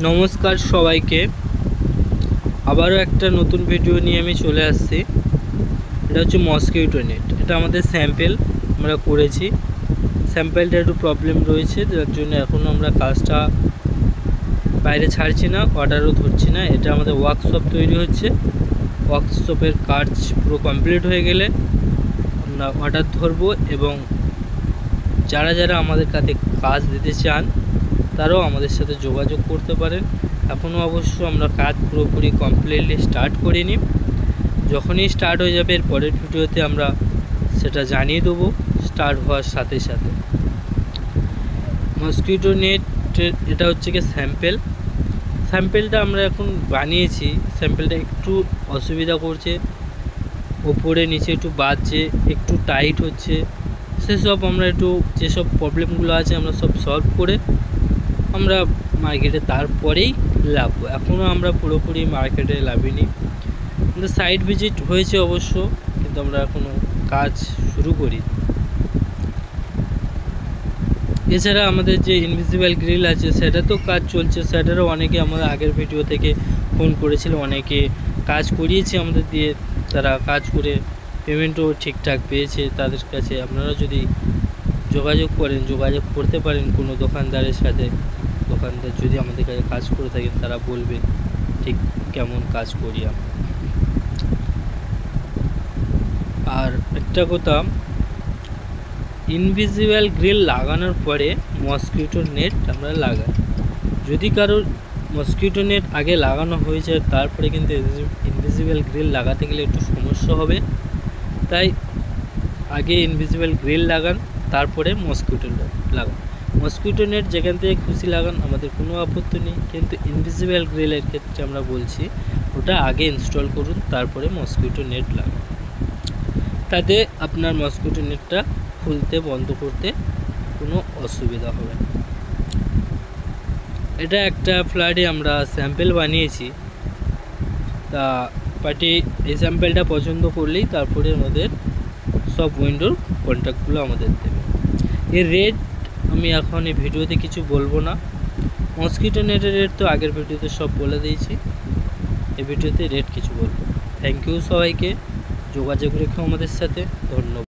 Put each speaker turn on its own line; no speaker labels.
নমস্কার সবাইকে, আবারও একটা নতুন ভিডিও নিয়ে আমি চলে আসছি। এটা হচ্ছে মসকিউটো নেট। এটা আমাদের স্যাম্পেল আমরা করেছি। স্যাম্পেলটা একটু প্রবলেম রয়েছে, যার জন্য এখনও আমরা কাজটা বাইরে ছাড়ছি না, অর্ডারও ধরছি না। এটা আমাদের ওয়ার্কশপ তৈরি হচ্ছে। ওয়ার্কশপের কাজ পুরো কমপ্লিট হয়ে গেলে আমরা অর্ডার ধরবো, এবং যারা যারা আমাদের কাছে কাজ দিতে চান তারাও আমাদের সাথে যোগাযোগ করতে পারেন। এখনও অবশ্য আমরা কাজ পুরোপুরি কমপ্লিটলি স্টার্ট করিনি। যখনই স্টার্ট হয়ে যাবে এর পরের ভিডিওতে আমরা সেটা জানিয়ে দেবো স্টার্ট হওয়ার সাথে সাথে। মসকিউটো নেটের এটা হচ্ছে কি স্যাম্পেলটা আমরা এখন বানিয়েছি। স্যাম্পেলটা একটু অসুবিধা করছে, ওপরে নিচে একটু বাজছে, একটু টাইট হচ্ছে। সেসব আমরা একটু যেসব প্রবলেমগুলো আছে আমরা সব সলভ করে আমরা মার্কেটে তারপরেই লাভবো। এখনও আমরা পুরোপুরি মার্কেটে লাভিনি। আমাদের সাইট ভিজিট হয়েছে অবশ্য, কিন্তু আমরা এখনও কাজ শুরু করি। এছাড়া আমাদের যে ইনভিজিবল গ্রিল আছে সেটা তো কাজ চলছে। সেটারও অনেকে আমাদের আগের ভিডিও থেকে ফোন করেছিল, অনেকে কাজ করিয়েছে আমাদের দিয়ে, তারা কাজ করে পেমেন্টও ঠিকঠাক পেয়েছে। তাদের কাছে আপনারা যদি যোগাযোগ করতে পারেন কোনো দোকানদারের সাথে। দোকানদার যদি আমাদের কাছে কাজ করে থাকেন তারা বলবে ঠিক কেমন কাজ করি আমরা। আর একটা কথা, ইনভিজিবল গ্রিল লাগানোর পরে মসকিউটো নেট আমরা লাগাই। যদি কারোর মসকিউটো নেট আগে লাগানো হয়ে যায় তারপরে কিন্তু ইনভিজিবল গ্রিল লাগাতে গেলে একটু সমস্যা হবে। তাই আগে ইনভিজিবল গ্রিল লাগান, তারপরে মসকিউটো নেট লাগান। মসকিউটো নেট যেখান থেকে খুশি লাগান, আমাদের কোনো আপত্তি নেই, কিন্তু ইনভিজিবল গ্রিলের ক্ষেত্রে আমরা বলছি ওটা আগে ইনস্টল করুন, তারপরে মসকিউটো নেট লাগান। তাতে আপনার মসকিউটো নেটটা খুলতে বন্ধ করতে কোনো অসুবিধা হবে না। এটা একটা ফ্ল্যাটে আমরা স্যাম্পেল বানিয়েছি। তা পার্টি এই স্যাম্পেলটা পছন্দ করলেই তারপরে আমাদের সব উইন্ডোর কন্ট্যাক্টগুলো আমাদের দেবে। এর রেট আমি এখন এই ভিডিওতে কিছু বলবো না। মসকিউটো নেটের রেট তো আগের ভিডিওতে সব বলে দিয়েছি, এই ভিডিওতে রেট কিছু বলবো। থ্যাংক ইউ সবাইকে, যোগাযোগ রেখো আমাদের সাথে। ধন্যবাদ।